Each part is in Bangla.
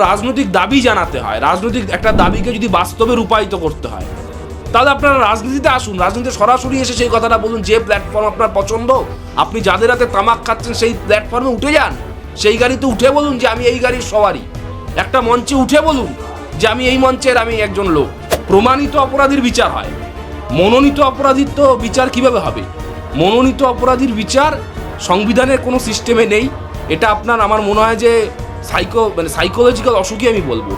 রাজনৈতিক দাবি জানাতে হয়, রাজনৈতিক একটা দাবিকে যদি বাস্তবে রূপায়িত করতে হয়, তাহলে আপনারা রাজনীতিতে আসুন, রাজনীতিতে সরাসরি এসে সেই কথাটা বলুন। যে প্ল্যাটফর্ম আপনার পছন্দ, আপনি যাদের হাতে তামাক খাচ্ছেন সেই প্ল্যাটফর্মে উঠে যান, সেই গাড়িতে উঠে বলুন যে আমি এই গাড়ির সওয়ারি। একটা মঞ্চে উঠে বলুন যে আমি এই মঞ্চের আমি একজন লোক। প্রমাণিত অপরাধীর বিচার হয়, মনোনীত অপরাধীর তো বিচার কিভাবে হবে? মনোনীত অপরাধীর বিচার সংবিধানের কোনো সিস্টেমে নেই। এটা আপনার আমার মনে হয় যে সাইকোলজিক্যাল অসুখই আমি বলবো।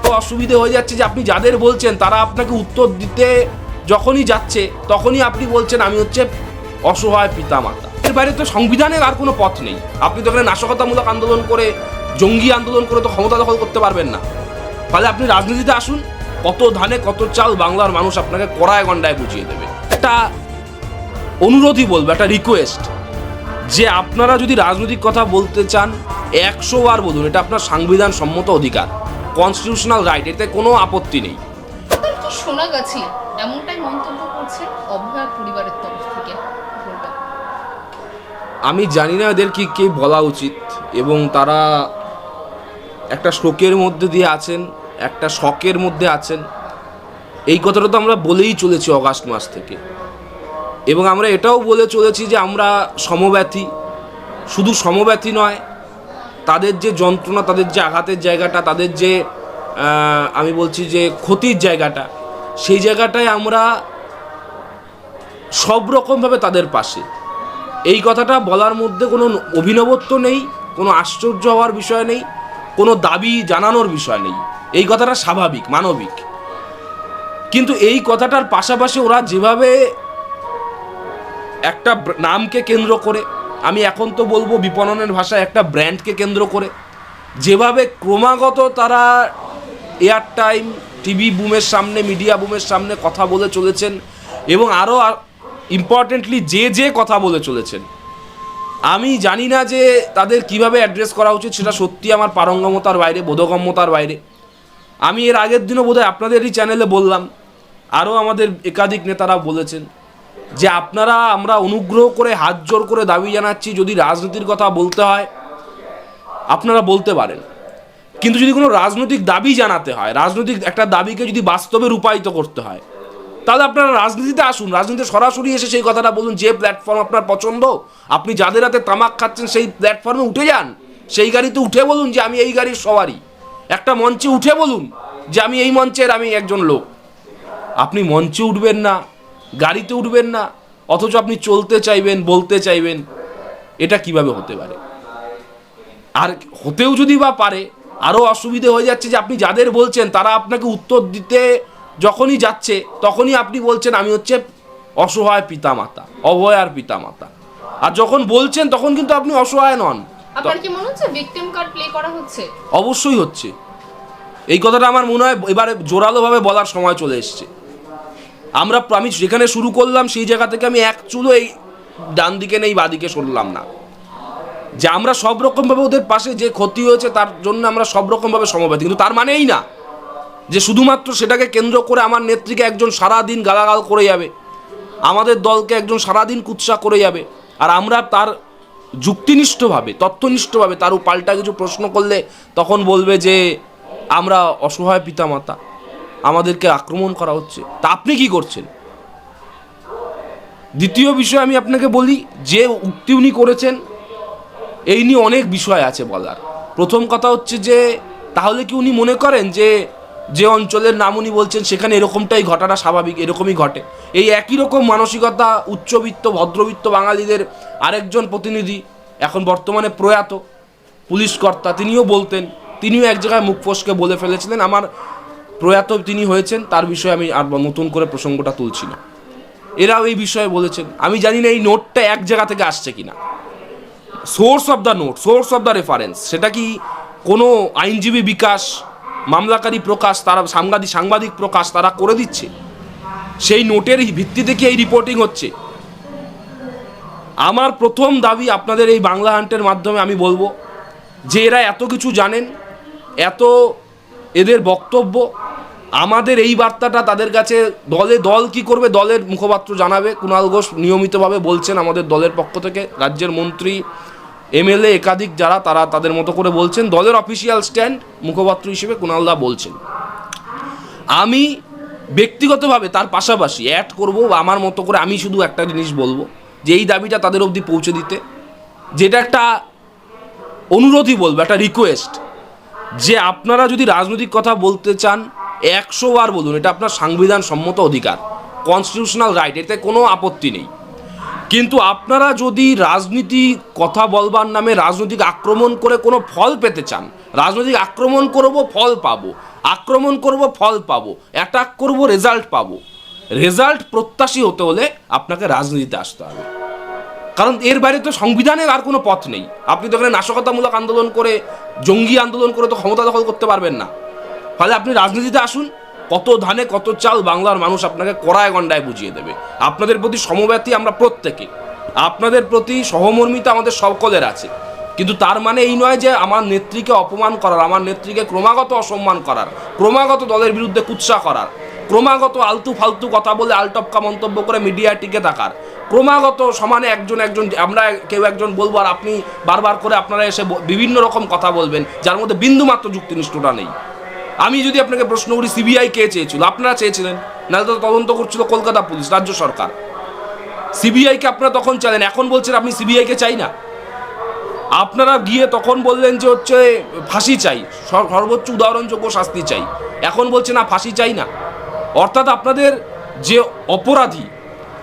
তো অসুবিধে হয়ে যাচ্ছে যে আপনি যাদের বলছেন তারা আপনাকে উত্তর দিতে যখনই যাচ্ছে তখনই আপনি বলছেন আমি হচ্ছে অসহায় পিতামাতা। এর বাইরে তো সংবিধানের আর কোনো পথ নেই। আপনি তো এখানে নাশকতামূলক আন্দোলন করে, জঙ্গি আন্দোলন করে তো ক্ষমতা দখল করতে পারবেন না। ফলে আপনি রাজনীতিতে আসুন, কত ধানে কত চাল বাংলার মানুষ আপনাকে কড়ায় গন্ডায় বুঝিয়ে দেবে। একটা অনুরোধই বলবো, একটা রিকোয়েস্ট, যে আপনারা যদি রাজনৈতিক কথা বলতে চান 100 বার বলুন, এটা আপনার সংবিধান সম্মত অধিকার, কনস্টিটিউশনাল রাইট, এতে কোনো আপত্তি নেই। কি শোনা গেছে এমনটাই মন্তব্য করছে অভয়ার পরিবারের তরফ থেকে। আমি জানি না এদের কি বলা উচিত, এবং তারা একটা শোকের মধ্যে দিয়ে আছেন, একটা শকের মধ্যে আছেন। এই কথাটা তো আমরা বলেই চলেছি অগাস্ট মাস থেকে, এবং আমরা এটাও বলে চলেছি যে আমরা সমব্যথী। শুধু সমব্যথী নয়, তাদের যে যন্ত্রণা, তাদের যে আঘাতের জায়গাটা, তাদের যে আমি বলছি যে ক্ষতির জায়গাটা, সেই জায়গাটায় আমরা সব রকমভাবে তাদের পাশে। এই কথাটা বলার মধ্যে কোনো অভিনবত্ব নেই, কোনো আশ্চর্য হওয়ার বিষয় নেই, কোনো দাবি জানানোর বিষয় নেই। এই কথাটা স্বাভাবিক, মানবিক। কিন্তু এই কথাটার পাশাপাশি ওরা যেভাবে একটা নামকে কেন্দ্র করে, আমি এখন তো বলবো বিপণনের ভাষায় একটা ব্র্যান্ডকে কেন্দ্র করে, যেভাবে ক্রমাগত তারা এয়ার টাইম, টিভি বুমের সামনে, মিডিয়া বুমের সামনে কথা বলে চলেছেন, এবং আরও ইম্পর্টেন্টলি যে কথা বলে চলেছেন, আমি জানি না যে তাদের কিভাবে অ্যাড্রেস করা উচিত। সেটা সত্যি আমার পারঙ্গমতার বাইরে, বোধগম্যতার বাইরে। আমি এর আগের দিনও বোধহয় আপনাদেরই চ্যানেলে বললাম, আরও আমাদের একাধিক নেতারা বলেছেন যে আমরা অনুগ্রহ করে হাত জোর করে দাবি জানাচ্ছি, যদি রাজনীতির কথা বলতে হয় আপনারা বলতে পারেন, কিন্তু যদি কোনো রাজনৈতিক দাবি জানাতে হয়, রাজনৈতিক একটা দাবিকে যদি বাস্তবে রূপায়িত করতে হয়, তাহলে আপনারা রাজনীতিতে আসুন, রাজনীতিতে সরাসরি এসে সেই কথাটা বলুন। যে প্ল্যাটফর্ম আপনার পছন্দ, আপনি যাদের হাতে তামাক খাচ্ছেন সেই প্ল্যাটফর্মে উঠে যান, সেই গাড়িতে উঠে বলুন যে আমি এই গাড়ির সওয়ারি। একটা মঞ্চে উঠে বলুন যে আমি এই মঞ্চের আমি একজন লোক। আপনি মঞ্চে উঠবেন না, গাড়িতে উঠবেন না, অথচ আপনি চলতে চাইবেন, বলতে চাইবেন। এটা কিভাবে হতে পারে? আর হতেও যদি বা পারে, আরও অসুবিধে হয়ে যাচ্ছে যে আপনি যাদের বলছেন তারা আপনাকে উত্তর দিতে যখনই যাচ্ছে তখনই আপনি বলছেন আমি হচ্ছে অসহায় পিতামাতা, অভয়ার পিতামাতা। আর যখন বলছেন তখন কিন্তু আপনি অসহায় নন। আপনার কি মনে হচ্ছে ভিকটিম কার্ড প্লে করা হচ্ছে? অবশ্যই হচ্ছে। এই কথাটা আমার মনে হয় এবারে জোরালোভাবে বলার সময় চলে এসছে। আমি যেখানে শুরু করলাম সেই জায়গা থেকে আমি এক চুলো এই ডান দিকে নেই বা দিকে সরলাম না, যে আমরা সব রকমভাবে ওদের পাশে, যে ক্ষতি হয়েছে তার জন্য আমরা সব রকমভাবে সমবেত। কিন্তু তার মানেই না যে শুধুমাত্র সেটাকে কেন্দ্র করে আমার নেত্রীকে একজন সারাদিন গালাগাল করে যাবে, আমাদের দলকে একজন সারাদিন কুৎসা করে যাবে, আর আমরা তার যুক্তিনিষ্ঠভাবে, তথ্যনিষ্ঠভাবে তার পাল্টা কিছু প্রশ্ন করলে তখন বলবে যে আমরা অসহায় পিতামাতা, আমাদেরকে আক্রমণ করা হচ্ছে। তা আপনি কি করছেন? দ্বিতীয় বিষয় আমি আপনাকে বলি, যে উক্তি উনি করেছেন এই নিয়ে অনেক বিষয় আছে বলার। প্রথম কথা হচ্ছে যে তাহলে কি উনি মনে করেন যে অঞ্চলের নাম উনি বলছেন সেখানে এরকমটাই ঘটাটা স্বাভাবিক, এরকমই ঘটে? এই একই রকম মানসিকতা উচ্চবিত্ত ভদ্রবিত্ত বাঙালিদের আরেকজন প্রতিনিধি, এখন বর্তমানে প্রয়াত পুলিশ কর্তা, তিনিও বলতেন। তিনিও এক জায়গায় মুখ ফসকে বলে ফেলেছিলেন, আমার প্রয়াত তিনি হয়েছেন, তার বিষয়ে আমি আর নতুন করে প্রসঙ্গটা তুলছি না। এরাও এই বিষয়ে বলেছেন। আমি জানি না এই নোটটা এক জায়গা থেকে আসছে কিনা, source of the note, source of the reference, সেটা কি কোনো আইনজীবী বিকাশ, মামলাকারী প্রকাশ, তারা সাংবাদিক প্রকাশ তারা করে দিচ্ছে? সেই নোটের ভিত্তিতে কি এই রিপোর্টিং হচ্ছে? আমার প্রথম দাবি আপনাদের এই বাংলা হান্টের মাধ্যমে আমি বলবো যে এরা এত কিছু জানেন, এত এদের বক্তব্য, আমাদের এই বার্তাটা তাদের কাছে দল কি করবে, দলের মুখপাত্র জানাবে। কুণাল ঘোষ নিয়মিতভাবে বলছেন আমাদের দলের পক্ষ থেকে, রাজ্যের মন্ত্রী এমএলএ একাধিক যারা তারা তাদের মতো করে বলছেন, দলের অফিসিয়াল স্ট্যান্ড মুখপাত্র হিসেবে কুণালদা বলছেন। আমি ব্যক্তিগতভাবে তার পাশাপাশি অ্যাড করব, আমার মতো করে আমি শুধু একটা জিনিস বলবো, যে এই দাবিটা তাদের অবধি পৌঁছে দিতে, যেটা একটা অনুরোধই বলবো, একটা রিকোয়েস্ট, যে আপনারা যদি রাজনৈতিক কথা বলতে চান 100 বার বলুন, এটা আপনার সংবিধান সম্মত অধিকার, কনস্টিটিউশনাল রাইট, এতে কোনো আপত্তি নেই। কিন্তু আপনারা যদি রাজনীতি কথা বলবার নামে রাজনৈতিক আক্রমণ করে কোনো ফল পেতে চান, রাজনৈতিক আক্রমণ করব ফল পাবো, আক্রমণ করব ফল পাবো, অ্যাটাক করব রেজাল্ট পাবো, রেজাল্ট প্রত্যাশী হতে হলে আপনাকে রাজনীতিতে আসতে হবে। কারণ এর বাইরে তো সংবিধানের আর কোনো পথ নেই। আপনি তো এখানে নাশকতামূলক আন্দোলন করে, জঙ্গি আন্দোলন করে তো ক্ষমতা দখল করতে পারবেন না। ফলে আপনি রাজনীতিতে আসুন, কত ধানে কত চাল বাংলার মানুষ আপনাকে কড়ায় গন্ডায় বুঝিয়ে দেবে। আপনাদের প্রতি সমব্যথী আমরা প্রত্যেকে, আপনাদের প্রতি সহমর্মিতা আমাদের সকলের আছে। কিন্তু তার মানে এই নয় যে আমার নেত্রীকে অপমান করার, আমার নেত্রীকে ক্রমাগত অসম্মান করার, ক্রমাগত দলের বিরুদ্ধে কুৎসা করার, ক্রমাগত আলতু ফালতু কথা বলে আলটপকা মন্তব্য করে মিডিয়ায় টিকে থাকার, ক্রমাগত সমানে একজন আমরা কেউ একজন বলবো আর আপনি বারবার করে আপনারা এসে বিভিন্ন রকম কথা বলবেন যার মধ্যে বিন্দুমাত্র যুক্তিনিষ্ঠতা নেই। আমি যদি আপনাকে প্রশ্ন করি, সিবিআই কে চেয়েছিল? আপনারা চেয়েছিলেন, নাহলে তো তদন্ত করছিল কলকাতা পুলিশ, রাজ্য সরকার। সিবিআইকে আপনারা তখন চাইলেন, এখন বলছেন আপনি সিবিআইকে চাই না। আপনারা গিয়ে তখন বললেন যে হচ্ছে ফাঁসি চাই, সর্বোচ্চ উদাহরণযোগ্য শাস্তি চাই, এখন বলছে না ফাঁসি চাই না। অর্থাৎ আপনাদের যে অপরাধী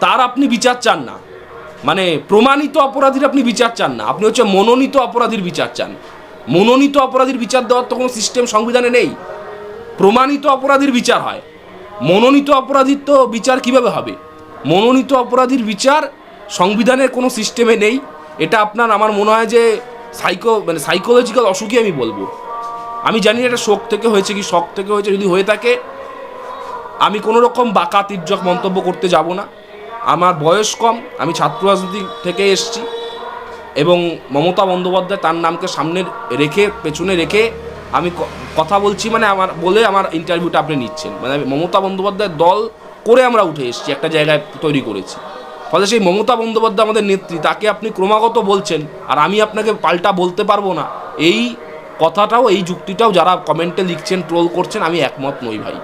তার আপনি বিচার চান না, মানে প্রমাণিত অপরাধীর আপনি বিচার চান না, আপনি হচ্ছে মনোনীত অপরাধীর বিচার চান। মনোনীত অপরাধীর বিচার দেওয়ার তো কোনো সিস্টেম সংবিধানে নেই। প্রমাণিত অপরাধীর বিচার হয়, মনোনীত অপরাধীর তো বিচার কিভাবে হবে? মনোনীত অপরাধীর বিচার সংবিধানের কোনো সিস্টেমে নেই। এটা আপনার, আমার মনে হয় যে সাইকোলজিক্যাল অসুখই আমি বলবো। আমি জানি এটা শোক থেকে হয়েছে কি শখ থেকে হয়েছে, যদি হয়ে থাকে আমি কোনো রকম বাঁকা তির্যক মন্তব্য করতে যাব না। আমার বয়স কম, আমি ছাত্র রাজনীতি থেকে এসেছি এবং মমতা বন্দ্যোপাধ্যায় তার নামকে সামনে রেখে, পেছনে রেখে আমি কথা বলছি, মানে আমার ইন্টারভিউটা আপনি নিচ্ছেন, মানে মমতা বন্দ্যোপাধ্যায়ের দল করে আমরা উঠে এসেছি, একটা জায়গায় তৈরি করেছি। ফলে সেই মমতা বন্দ্যোপাধ্যায় আমাদের নেত্রী, তাকে আপনি ক্রমাগত বলছেন আর আমি আপনাকে পাল্টা বলতে পারবো না, এই কথাটাও, এই যুক্তিটাও যারা কমেন্টে লিখছেন, ট্রোল করছেন, আমি একমত নই ভাই।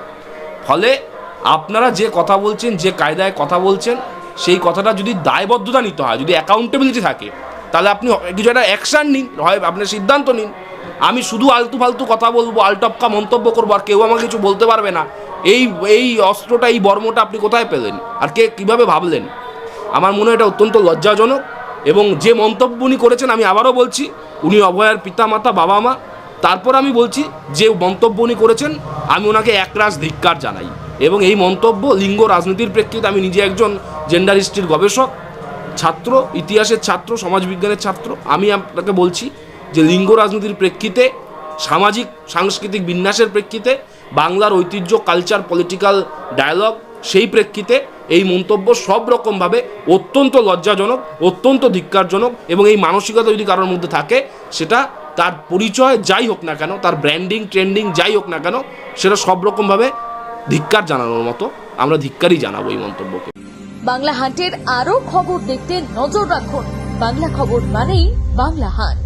ফলে আপনারা যে কথা বলছেন, যে কায়দায় কথা বলছেন, সেই কথাটা যদি দায়বদ্ধতা নিতে হয়, যদি অ্যাকাউন্টেবিলিটি থাকে, তাহলে আপনি কিছু একটা অ্যাকশান নিন, হয় আপনার সিদ্ধান্ত নিন। আমি শুধু আলতু ফালতু কথা বলবো, আলটপকা মন্তব্য করবো আর কেউ আমাকে কিছু বলতে পারবে না, এই অস্ত্রটা, এই বর্মটা আপনি কোথায় পেলেন আর কে কীভাবে ভাবলেন? আমার মনে হয় এটা অত্যন্ত লজ্জাজনক। এবং যে মন্তব্য উনি করেছেন, আমি আবারও বলছি, উনি অভয়ার পিতা মাতা, বাবা মা। তারপর আমি বলছি, যে মন্তব্য উনি করেছেন আমি ওনাকে একরাশ ধিক্কার জানাই। এবং এই মন্তব্য লিঙ্গ রাজনীতির প্রেক্ষিতে, আমি নিজে একজন জেন্ডার হিস্ট্রির গবেষক, ছাত্র, ইতিহাসের ছাত্র, সমাজবিজ্ঞানের ছাত্র, আমি আপনাকে বলছি যে লিঙ্গ রাজনীতির প্রেক্ষিতে, সামাজিক সাংস্কৃতিক বিন্যাসের প্রেক্ষিতে, বাংলার ঐতিহ্য, কালচার, পলিটিক্যাল ডায়ালগ, সেই প্রেক্ষিতে এই মন্তব্য সব রকমভাবে অত্যন্ত লজ্জাজনক, অত্যন্ত ধিক্কারজনক। এবং এই মানসিকতা যদি কারোর মধ্যে থাকে, সেটা তার পরিচয় যাই হোক না কেন, তার ব্র্যান্ডিং, ট্রেন্ডিং যাই হোক না কেন, সেটা সব রকমভাবে ধিক্কার জানানোর মতো। আমরা ধিক্কারই জানাবো এই মন্তব্যকে। বাংলা হান্টের আরো খবর দেখতে নজর রাখুন। বাংলা খবর মানেই বাংলা হান্ট।